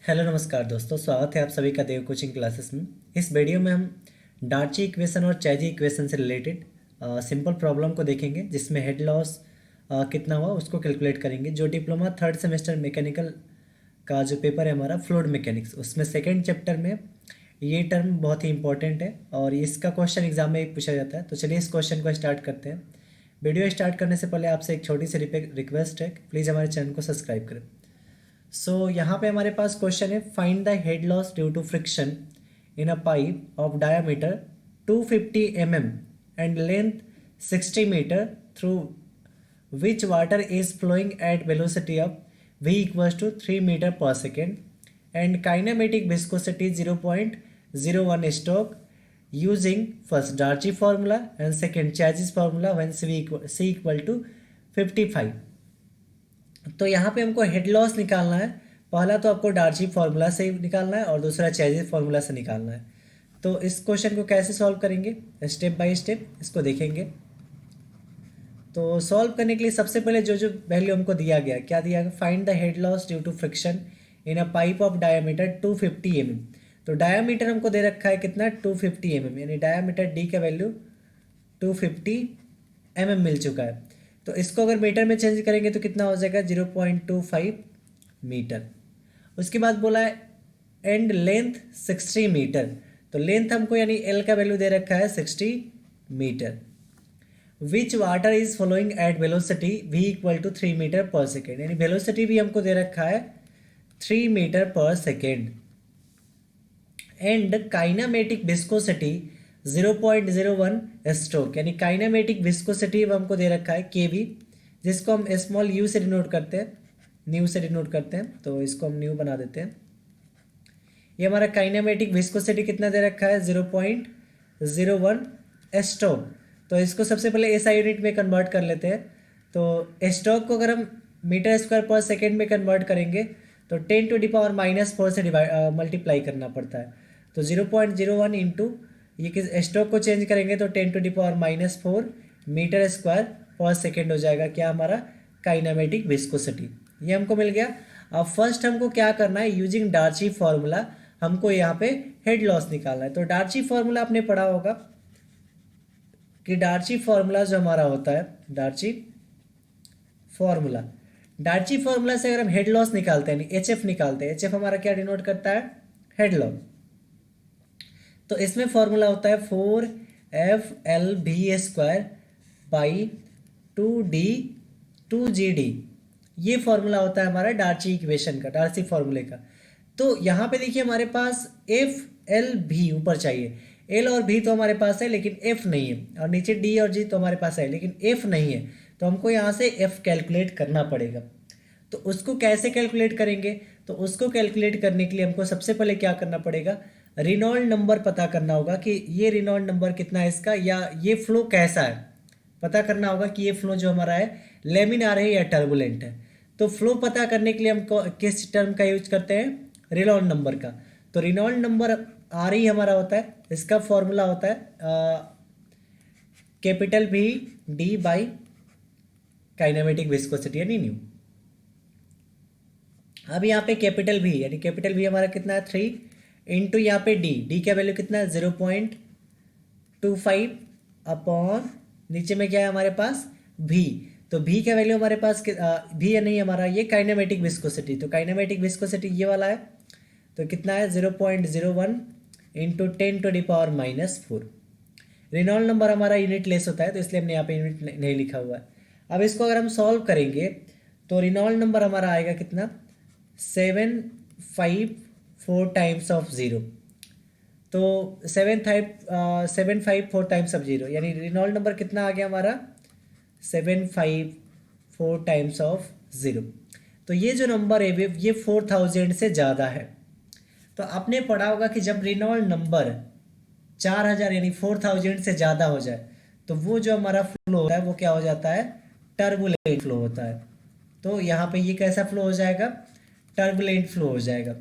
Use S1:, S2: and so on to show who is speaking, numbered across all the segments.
S1: Hello नमस्कार दोस्तों, स्वागत है आप सभी का देव कोचिंग क्लासेस में। इस वीडियो में हम डार्ची इक्वेशन और चैजी इक्वेशन से रिलेटेड सिंपल प्रॉब्लम को देखेंगे, जिसमें हेड लॉस कितना हुआ उसको कैलकुलेट करेंगे। जो डिप्लोमा थर्ड सेमेस्टर मैकेनिकल का जो पेपर है हमारा फ्लूइड मैकेनिक्स, उसमें सेकेंड चैप्टर में ये टर्म बहुत ही इंपॉर्टेंट है और इसका क्वेश्चन एग्जाम में पूछा जाता है। तो चलिए इस क्वेश्चन को स्टार्ट करते हैं। वीडियो स्टार्ट करने से पहले आपसे एक छोटी सी रिक्वेस्ट है, प्लीज़ हमारे चैनल को सब्सक्राइब करें। यहाँ पे हमारे पास क्वेश्चन है, find the head loss due to friction in a pipe of diameter 250 mm and length 60 metre through which water is flowing at velocity of v equals to 3 metre per second and kinematic viscosity 0.01 stoke using first Darcy formula and second Chezy's formula when c equal to 55। तो यहाँ पे हमको head loss निकालना है। पहला तो आपको डार्ची formula से निकालना है और दूसरा चैजिस फार्मूला से निकालना है। तो इस क्वेश्चन को कैसे सॉल्व करेंगे, स्टेप बाय स्टेप इसको देखेंगे। तो सॉल्व करने के लिए सबसे पहले जो जो वैल्यू हमको दिया गया, क्या दिया गया, find the head loss due to friction in a pipe of diameter 250 mm। तो डायमीटर हमको दे रखा है कितना, 250 mm, यानी डायमीटर डी का वैल्यू 250 mm मिल चुका है। तो इसको अगर मीटर में चेंज करेंगे तो कितना हो जाएगा, 0.25 मीटर। उसके बाद बोला है एंड लेंथ 60 मीटर। तो लेंथ हमको यानी एल का वैल्यू दे रखा है 60 metre. Which water is following at velocity v equal to 3 metre per second, यानी वेलोसिटी भी हमको दे रखा है 3 metre per second and kinematic viscosity 0.01 stroke, यानी काइनामेटिक विस्कोसिटी हमको दे रखा है kv, जिसको हम स्मॉल u से डिनोट करते हैं, न्यू से डिनोट करते हैं। तो इसको हम न्यू बना देते हैं। ये हमारा काइनामेटिक विस्कोसिटी कितना दे रखा है, 0.01 स्ट्रोक। तो इसको सबसे पहले एसआई यूनिट में कन्वर्ट कर लेते हैं। तो स्ट्रोक को अगर हम मीटर स्क्वायर पर सेकेंड में कन्वर्ट करेंगे तो 10⁻⁻4 से मल्टीप्लाई करना पड़ता है। तो 0.01 इंटू ये किस स्ट्रोक को चेंज करेंगे तो 10⁻⁻4 मीटर स्क्वायर पर सेकेंड हो जाएगा क्या, हमारा काइनामेटिक विस्कोसिटी। ये हमको मिल गया। अब फर्स्ट हमको क्या करना है, यूजिंग डार्ची फार्मूला हमको यहाँ पे हेड लॉस निकालना है। तो डार्ची फार्मूला आपने पढ़ा होगा कि डार्ची फार्मूला जो हमारा होता है, डार्ची फार्मूला से अगर हम हेड लॉस निकालते हैं, एचएफ निकालते हैं, एचएफ हमारा क्या डिनोट करता है, हेड लॉस। तो इसमें फॉर्मूला होता है 4FLV² बाई 2D2GD। ये फॉर्मूला होता है हमारा डार्ची इक्वेशन का, डार्ची फॉर्मूले का। तो यहाँ पे देखिए हमारे पास FLV ऊपर चाहिए, एल और भी तो हमारे पास है लेकिन एफ नहीं है, और नीचे डी और जी तो हमारे पास है लेकिन एफ नहीं है। तो हमको यहाँ से एफ कैलकुलेट करना पड़ेगा। तो उसको कैसे कैलकुलेट करेंगे, तो उसको कैलकुलेट करने के लिए हमको सबसे पहले क्या करना पड़ेगा, रिनॉल्ड नंबर पता करना होगा कि ये रिनॉल्ड नंबर कितना है इसका, या ये फ्लो कैसा है, पता करना होगा कि ये फ्लो जो हमारा है लेमिनार है या टर्बुलेंट है। तो फ्लो पता करने के लिए हम किस टर्म का यूज करते हैं, रिनॉल्ड नंबर का। तो रिनॉल्ड नंबर आर ही हमारा होता है, इसका फॉर्मूला होता है कैपिटल भी डी बाई काइनेमेटिक विस्कोसिटी यानी न्यू। अब यहाँ पे कैपिटल भी, यानी कैपिटल भी हमारा कितना है 3 इंटू यहाँ पे डी का वैल्यू कितना है 0.25 अपॉन नीचे में क्या है हमारे पास भी। तो भी का वैल्यू हमारे पास भी है नहीं हमारा, ये काइनेमेटिक विस्कोसिटी। तो काइनेमेटिक विस्कोसिटी ये वाला है, तो कितना है 0.01 इंटू 10⁻⁻4। रिनॉल्ड नंबर हमारा यूनिट लेस होता है तो इसलिए हमने यहाँ पे यूनिट नहीं लिखा हुआ है। अब इसको अगर हम सॉल्व करेंगे तो रिनॉल्ड नंबर हमारा आएगा कितना, 754 टाइम्स ऑफ 0। तो 754 टाइम्स ऑफ 0, यानी रिनॉल्ड नंबर कितना आ गया हमारा 754 टाइम्स ऑफ 0। तो ये जो नंबर है ये 4000 से ज़्यादा है। तो आपने पढ़ा होगा कि जब रिनॉल्ड नंबर 4000 यानी 4000 से ज़्यादा हो जाए तो वो जो हमारा फ्लो होता है वो क्या हो जाता है, टर्बुलेंट फ्लो होता है। तो यहाँ पे ये कैसा फ्लो हो जाएगा, टर्बुलेंट फ्लो हो जाएगा।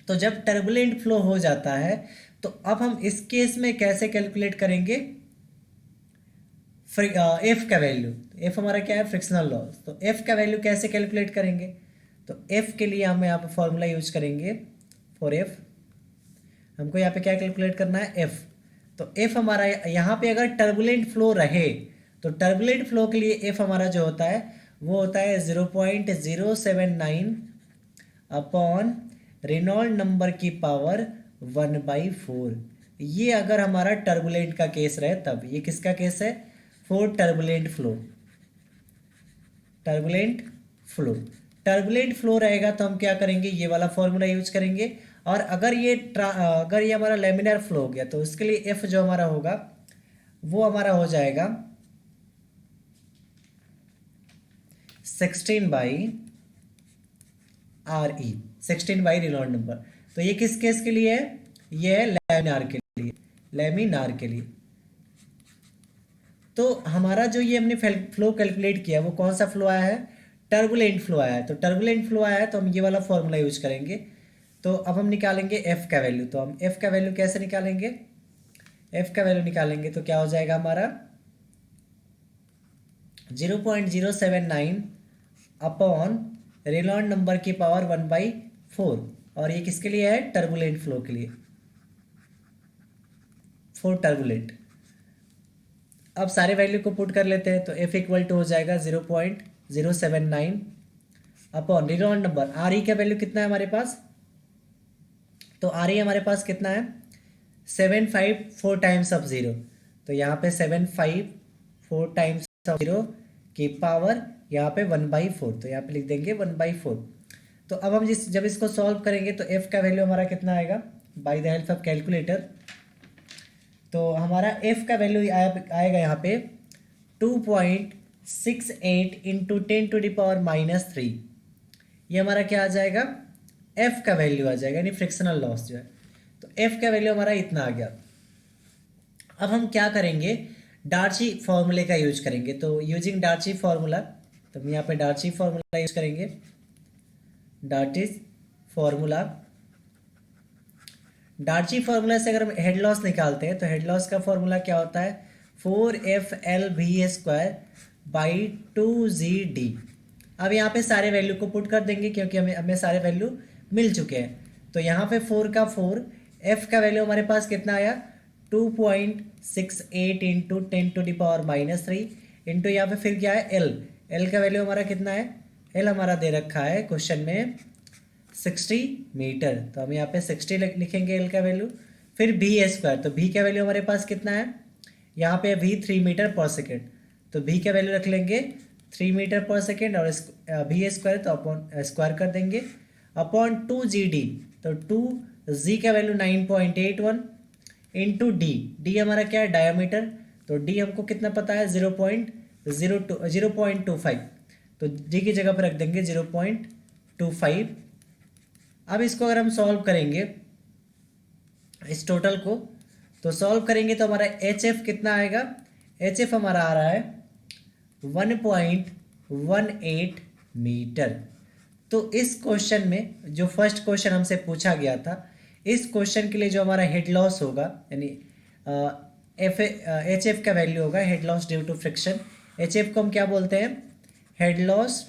S1: तो जब टर्बुलेंट फ्लो हो जाता है तो अब हम इस केस में कैसे कैलकुलेट करेंगे, एफ का वैल्यू, एफ हमारा क्या है, फ्रिक्शनल लॉस। तो एफ का वैल्यू कैसे कैलकुलेट करेंगे, तो एफ के लिए हम यहाँ पे फॉर्मूला यूज करेंगे फॉर एफ। हमको यहाँ पे क्या कैलकुलेट करना है, एफ। तो एफ हमारा यहाँ पे अगर टर्बुलेंट फ्लो रहे तो टर्बुलेंट फ्लो के लिए एफ हमारा जो होता है वो होता है 0.079 अपॉन रेनॉल्ड नंबर की पावर 1/4। ये अगर हमारा टर्बुलेंट का केस रहे तब। ये किसका केस है, for turbulent flow. Turbulent flow, turbulent flow रहेगा तो हम क्या करेंगे, ये वाला फॉर्मूला यूज करेंगे। और अगर ये हमारा लेमिनर फ्लो हो गया तो उसके लिए एफ जो हमारा होगा वो हमारा हो जाएगा 16/RE, 16 रेनॉल्ड नंबर। तो ये किस केस के लिए है, ये है लैमिनार के लिए, लैमिनार के लिए। तो हमारा जो ये हमने फ्लो कैलकुलेट किया वो कौन सा फ्लो आया है, टर्बुलेंट फ्लो आया है। तो टर्बुलेंट फ्लो आया है तो हम ये वाला फॉर्मूला यूज करेंगे। तो अब हम निकालेंगे एफ का वैल्यू। तो हम एफ का वैल्यू कैसे निकालेंगे, एफ का वैल्यू निकालेंगे तो क्या हो जाएगा हमारा 0.079 अपॉन रेनॉल्ड नंबर की पावर 1/4। और ये किसके लिए है, टर्बुलेंट फ्लो के लिए, फॉर टर्बुलेंट। अब सारे वैल्यू को पुट कर लेते हैं। तो एफ इक्वल टू हो जाएगा 0.079 upon Reynold number. R E का वैल्यू कितना है हमारे पास, तो आर ई हमारे पास कितना है 754 टाइम्स ऑफ 0। तो यहाँ पे 754 टाइम्स ऑफ 0 की पावर यहाँ पे 1/4। तो यहाँ पे लिख देंगे 1/4। तो अब हम जब इसको सॉल्व करेंगे तो एफ का वैल्यू हमारा कितना आएगा by the help of calculator. तो हमारा एफ का वैल्यू आएगा यहाँ पे 2.68 इंटू 10⁻³ ये हमारा क्या आ जाएगा, एफ का वैल्यू आ जाएगा, यानी फ्रिक्शनल लॉस जो है। तो एफ का वैल्यू हमारा इतना आ गया। अब हम क्या करेंगे, डार्ची फॉर्मूले का यूज करेंगे। तो यूजिंग डार्ची फॉर्मूला, तो हम यहाँ पे डार्ची फॉर्मूला यूज करेंगे। डार्चिज फॉर्मूला, डार्ची फॉर्मूला से अगर हम हेड लॉस निकालते हैं तो हेड लॉस का फॉर्मूला क्या होता है 4FLV²/2ZD। अब यहाँ पे सारे वैल्यू को पुट कर देंगे क्योंकि हमें सारे वैल्यू मिल चुके हैं। तो यहाँ पे 4 का 4, एफ का वैल्यू हमारे पास कितना आया 2.68 इंटू 10⁻³ इंटू यहाँ पे फिर क्या है एल। एल का वैल्यू हमारा कितना है, एल हमारा दे रखा है क्वेश्चन में 60 मीटर। तो हम यहाँ पे 60 लिखेंगे एल का वैल्यू। फिर V², तो V का वैल्यू हमारे पास कितना है, यहाँ पे V 3 मीटर पर सेकेंड। तो V का वैल्यू रख लेंगे 3 मीटर पर सेकेंड और V² तो अपॉन स्क्वायर कर देंगे अपॉन 2GD। तो 2G का वैल्यू 9.81 इंटू D। D हमारा क्या है डायमीटर। तो D हमको कितना पता है 0.25। तो D की जगह पर रख देंगे 0.25। अब इसको अगर हम सॉल्व करेंगे इस टोटल को, तो सॉल्व करेंगे तो हमारा HF कितना आएगा, HF हमारा आ रहा है 1.18 मीटर। तो इस क्वेश्चन में जो फर्स्ट क्वेश्चन हमसे पूछा गया था, इस क्वेश्चन के लिए जो हमारा हेड लॉस होगा यानी HF का वैल्यू होगा head loss due to friction. HF को हम क्या बोलते हैं, head loss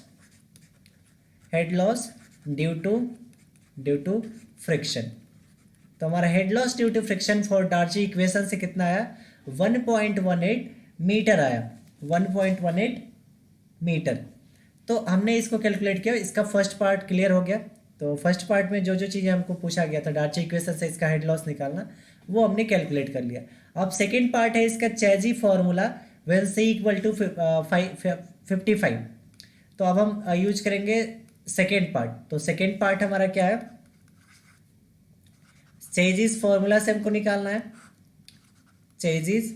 S1: due to friction. तो हमारा head loss due to friction for Darcy equation से कितना आया 1.18 मीटर आया, 1.18 मीटर। तो हमने इसको कैलकुलेट किया, इसका फर्स्ट पार्ट क्लियर हो गया। तो फर्स्ट पार्ट में जो जो चीज़ें हमको पूछा गया था डार्ची इक्वेशन से इसका हेड लॉस निकालना, वो हमने कैलकुलेट कर लिया। अब सेकेंड पार्ट है इसका Chezy formula when C equal to 55। तो अब हम यूज करेंगे सेकेंड पार्ट। तो सेकेंड पार्ट हमारा क्या है, चेजिस फॉर्मूला से हमको निकालना है, चेजिस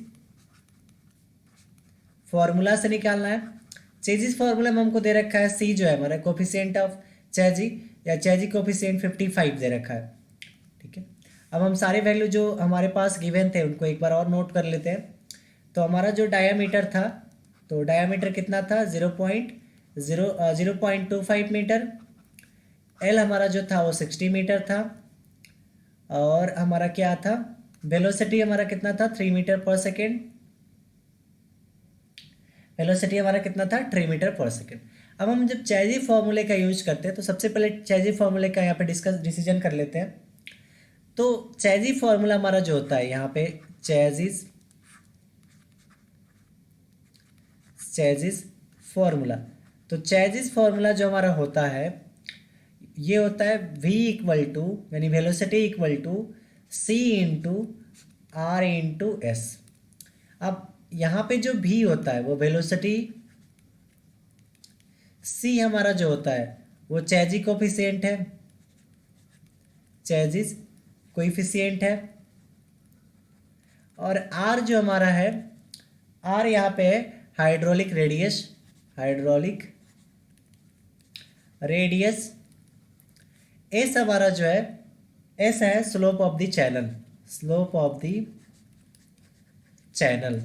S1: फॉर्मूला से निकालना है। चेजिस फॉर्मूला में हमको दे रखा है C जो है हमारा कोफिशिएंट ऑफ चेजी या चेजी कोफिशिएंट 55 दे रखा है। ठीक है, अब हम सारे वैल्यू जो हमारे पास गिवन थे उनको एक बार और नोट कर लेते हैं। तो हमारा जो डायामीटर था, तो डायामीटर कितना था 0.25 मीटर। एल हमारा जो था वो 60 मीटर था। और हमारा क्या था, वेलोसिटी हमारा कितना था 3 मीटर पर सेकेंड। वेलोसिटी हमारा कितना था 3 मीटर पर सेकेंड। अब हम जब चैजी फॉर्मूले का यूज करते हैं तो सबसे पहले चैजी फॉर्मूले का यहाँ पे डिसीजन कर लेते हैं। तो चैजी फॉर्मूला हमारा जो होता है यहाँ पे चैजिस फॉर्मूला, तो चैजिस फॉर्मूला जो हमारा होता है ये होता है v इक्वल टू यानी velocity equal to c into R into S. अब यहाँ पे जो v होता है वो वेलोसिटी, c हमारा जो होता है वो चैजी कोफिशिएंट है, चैजिस कोफिशिएंट है, और r जो हमारा है, r यहाँ पे है हाइड्रोलिक रेडियस, एस हमारा जो है, एस है स्लोप ऑफ द चैनल।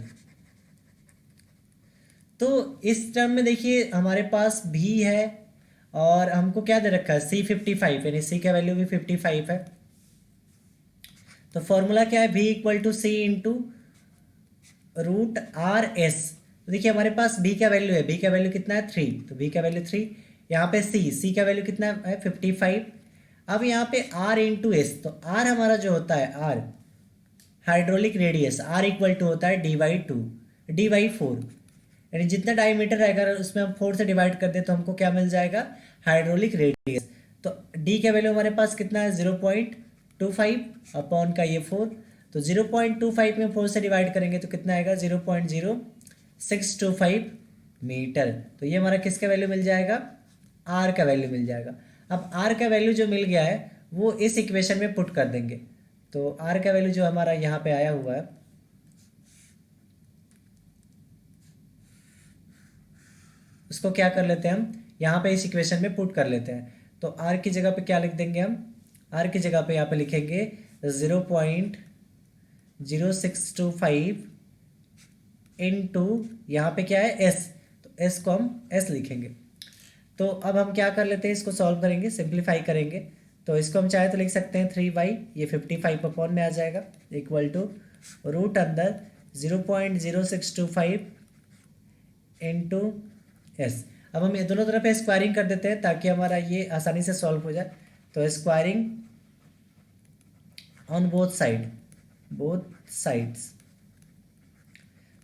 S1: तो इस टर्म में देखिए हमारे पास भी है और हमको क्या दे रखा है C55, यानी C का वैल्यू भी 55 है। तो फॉर्मूला क्या है, v equal to C into root R S. तो देखिए हमारे पास b का वैल्यू है, b का वैल्यू कितना है 3, तो b का वैल्यू 3, यहाँ पे c का वैल्यू कितना है 55। अब यहाँ पे r इंटू एस, तो r हमारा जो होता है r hydraulic radius, r equal to होता है dy4, यानी जितना डायमीटर रहेगा उसमें हम 4 से डिवाइड कर दें तो हमको क्या मिल जाएगा, हाइड्रोलिक रेडियस। तो d का वैल्यू हमारे पास कितना है 0.25 अपॉन का ये 4, तो 0.25 में 4 से डिवाइड करेंगे तो कितना आएगा 0.0625 मीटर। तो ये हमारा किसका वैल्यू मिल जाएगा, r का वैल्यू मिल जाएगा। अब r का वैल्यू जो मिल गया है वो इस इक्वेशन में पुट कर देंगे। तो r का वैल्यू जो हमारा यहाँ पे आया हुआ है, उसको क्या कर लेते हैं हम यहाँ पे इस इक्वेशन में पुट कर लेते हैं। तो r की जगह पे क्या लिख देंगे हम, r की जगह पे यहाँ पे लिखेंगे 0.0625 इंटू यहाँ पे क्या है s, तो s को हम s लिखेंगे। तो अब हम क्या कर लेते हैं, इसको सॉल्व करेंगे, सिंप्लीफाई करेंगे। तो इसको हम चाहे तो लिख सकते हैं 3y, ये 55 अपॉन में आ जाएगा, इक्वल टू रूट अंदर 0.0625 इंटू एस। अब हम ये दोनों तरफ स्क्वायरिंग कर देते हैं ताकि हमारा ये आसानी से सॉल्व हो जाए। तो स्क्वायरिंग ऑन बोथ साइड्स,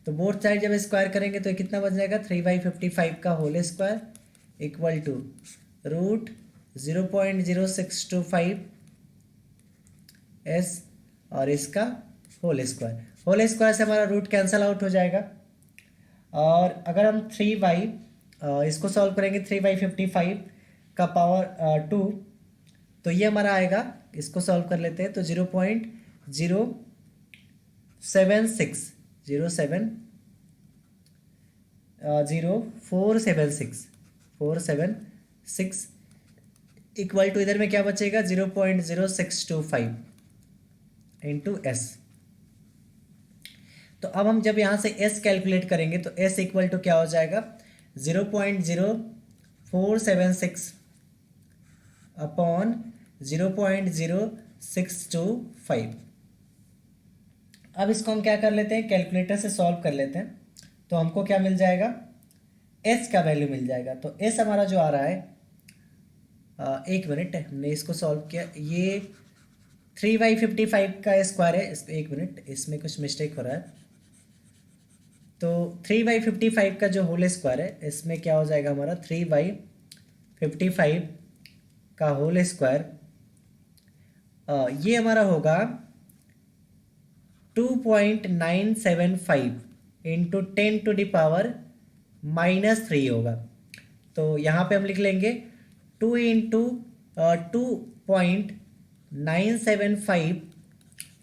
S1: तो बोथ साइड जब स्क्वायर करेंगे तो कितना बन जाएगा 3/55 का whole square equal to root 0.0625 S और इसका होल स्क्वायर से हमारा रूट कैंसल आउट हो जाएगा। और अगर हम 3y इसको सॉल्व करेंगे 3/55 का पावर 2, तो ये हमारा आएगा, इसको सॉल्व कर लेते हैं तो 0.0476 इक्वल टू इधर में क्या बचेगा 0.0625 इंटू एस। तो अब हम जब यहाँ से s कैलकुलेट करेंगे तो s इक्वल टू क्या हो जाएगा 0.0476 अपॉन 0.0625। अब इसको हम क्या कर लेते हैं, कैलकुलेटर से सॉल्व कर लेते हैं। तो हमको क्या मिल जाएगा, s का वैल्यू मिल जाएगा। तो s हमारा जो आ रहा है, एक मिनट हमने इसको सॉल्व किया, ये 3/55 का स्क्वायर है, एक मिनट इसमें कुछ मिस्टेक हो रहा है। तो 3/55 का जो होल स्क्वायर है इसमें क्या हो जाएगा हमारा 3/55 का होल स्क्वायर, ये हमारा होगा 2.975 इंटू 10⁻³ होगा। तो यहाँ पे हम लिख लेंगे 2 इंटू 2.975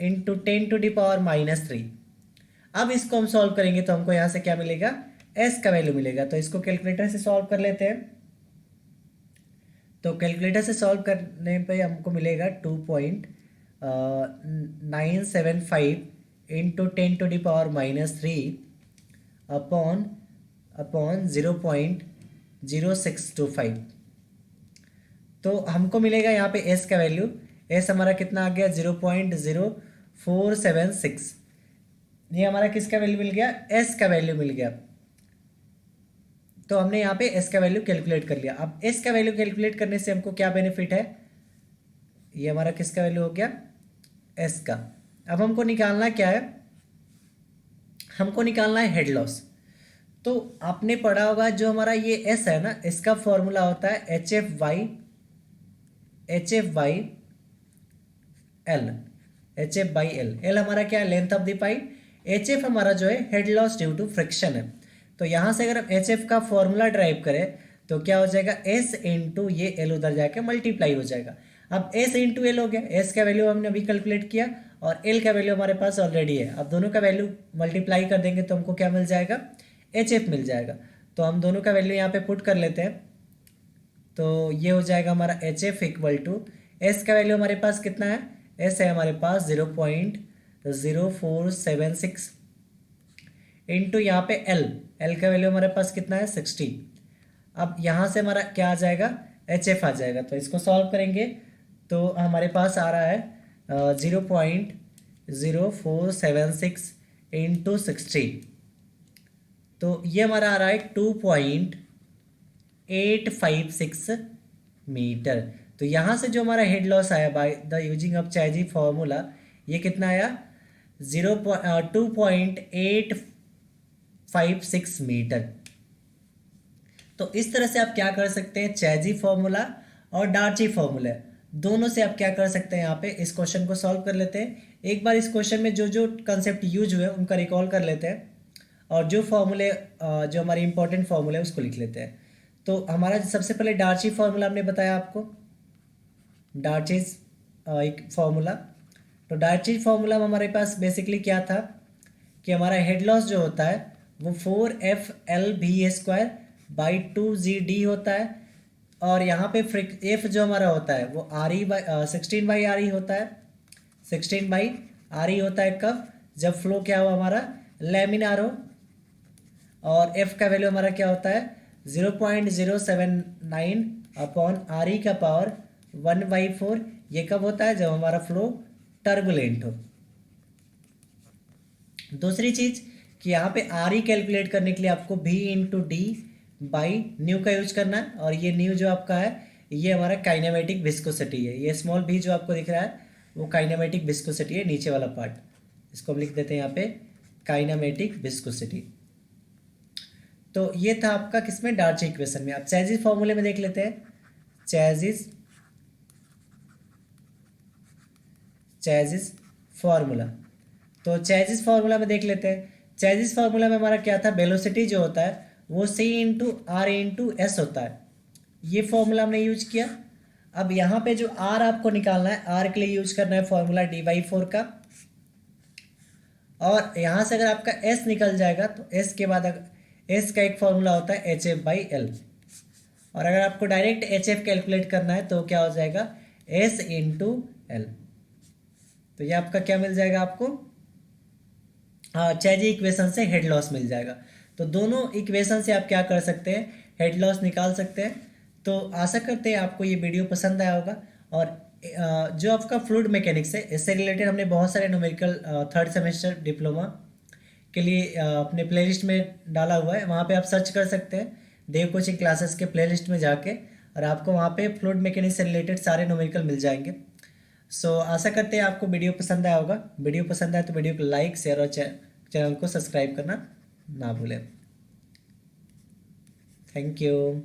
S1: इंटू 10⁻³ अब इसको हम सॉल्व करेंगे तो हमको यहाँ से क्या मिलेगा, s का वैल्यू मिलेगा। तो इसको कैलकुलेटर से सॉल्व कर लेते हैं। तो कैलकुलेटर से सॉल्व करने पे हमको मिलेगा 2.975 इंटू 10⁻³ अपॉन 0.0625। तो हमको मिलेगा यहाँ पे s का वैल्यू, s हमारा कितना आ गया 0.0476। ये हमारा किसका वैल्यू मिल गया, s का वैल्यू मिल गया। तो हमने यहाँ पे एस का वैल्यू कैलकुलेट कर लिया। अब एस का वैल्यू कैलकुलेट करने से हमको क्या बेनिफिट है, ये हमारा किसका वैल्यू हो गया, एस का। अब हमको निकालना क्या है, हमको निकालना है हेड लॉस। तो आपने पढ़ा होगा जो हमारा ये एस है ना, इसका फॉर्मूला होता है एल, एल हमारा क्या है, length of the pipe. H F हमारा जो है head loss due to friction है। तो यहाँ से अगर हम एच एफ का फॉर्मूला ड्राइव करें तो क्या हो जाएगा, एस इंटू ये एल उधर जाके मल्टीप्लाई हो जाएगा। अब एस इंटू एल हो गया, एस का वैल्यू हमने अभी कैलकुलेट किया और एल का वैल्यू हमारे पास ऑलरेडी है। अब दोनों का वैल्यू मल्टीप्लाई कर देंगे तो हमको क्या मिल जाएगा, एच एफ मिल जाएगा। तो हम दोनों का वैल्यू यहाँ पे पुट कर लेते हैं। तो ये हो जाएगा हमारा H F equal to, S का वैल्यू हमारे पास कितना है, एस है हमारे पास 0.0476 इंटू यहाँ पे एल, एल का वैल्यू हमारे पास कितना है 60। अब यहाँ से हमारा क्या आ जाएगा, एच एफ आ जाएगा। तो इसको सॉल्व करेंगे तो हमारे पास आ रहा है 0.0476 इंटू 60। तो ये हमारा आ रहा है 2.856 मीटर। तो यहाँ से जो हमारा हेड लॉस आया by the using of चैजी formula, ये कितना आया 2.856 मीटर। तो इस तरह से आप क्या कर सकते हैं, चैजी फॉर्मूला और डार्ची फॉर्मूला दोनों से आप क्या कर सकते हैं, यहाँ पे इस क्वेश्चन को सॉल्व कर लेते हैं। एक बार इस क्वेश्चन में जो जो कंसेप्ट यूज हुए उनका रिकॉल कर लेते हैं और जो फॉर्मूले जो हमारे इंपॉर्टेंट फॉर्मूले है उसको लिख लेते हैं। तो हमारा सबसे पहले डार्ची फॉर्मूला हमने बताया आपको, डार्चीज एक फॉर्मूला। तो डार्चीज फॉर्मूला में हमारे पास बेसिकली क्या था कि हमारा हेड लॉस जो होता है वो 4FL/V² बाई 2GD होता है। और यहाँ पे एफ जो हमारा होता है वो RE/16/RE होता है, 16/RE होता है कब, जब फ्लो क्या हो हमारा लैमिनार हो। और एफ का वैल्यू हमारा क्या होता है 0.079 अपॉन RE का पावर 1/4। ये कब होता है, जब हमारा फ्लो टर्बुलेंट हो। दूसरी चीज कि यहाँ पे RE कैलकुलेट करने के लिए आपको V into D by new का यूज करना है। और ये न्यू जो आपका है ये हमारा काइनेमेटिक विस्कोसिटी है। ये स्मॉल v जो आपको दिख रहा है वो काइनेमेटिक विस्कोसिटी है, नीचे वाला पार्ट, इसको हम लिख देते हैं यहाँ पे काइनेमेटिक विस्कोसिटी। तो ये था आपका किसमें, डार्ची इक्वेशन में। आप चैजिस फॉर्मूले में देख लेते हैं, चैजिस फार्मूला। तो चैजिस फार्मूला में देख लेते हैं। चैजिस फार्मूला में हमारा क्या था, वेलोसिटी जो होता है वो C into R into S होता है। ये फॉर्मूला हमने यूज किया। अब यहाँ पे जो R आपको निकालना है, R के लिए यूज करना है फॉर्मूला D/4 का। और यहाँ से अगर आपका S निकल जाएगा तो S के बाद S का एक फॉर्मूला होता है HF/L। और अगर आपको डायरेक्ट HF कैलकुलेट करना है तो क्या हो जाएगा S इंटू एल। तो ये आपका क्या मिल जाएगा आपको, चैजी इक्वेशन से हेड लॉस मिल जाएगा। तो दोनों इक्वेशन से आप क्या कर सकते हैं, हेड लॉस निकाल सकते हैं। तो आशा करते हैं आपको ये वीडियो पसंद आया होगा। और जो आपका फ्लूइड मैकेनिक्स है इससे रिलेटेड हमने बहुत सारे न्यूमेरिकल थर्ड सेमेस्टर डिप्लोमा के लिए अपने प्लेलिस्ट में डाला हुआ है, वहाँ पे आप सर्च कर सकते हैं देव कोचिंग क्लासेस के प्लेलिस्ट में जाके, और आपको वहाँ पे फ्लूइड मैकेनिक्स से रिलेटेड सारे न्यूमेरिकल मिल जाएंगे। सो आशा करते हैं आपको वीडियो पसंद आया होगा। वीडियो पसंद आए तो वीडियो को लाइक, शेयर और चैनल को सब्सक्राइब करना ना भूलें। Thank you.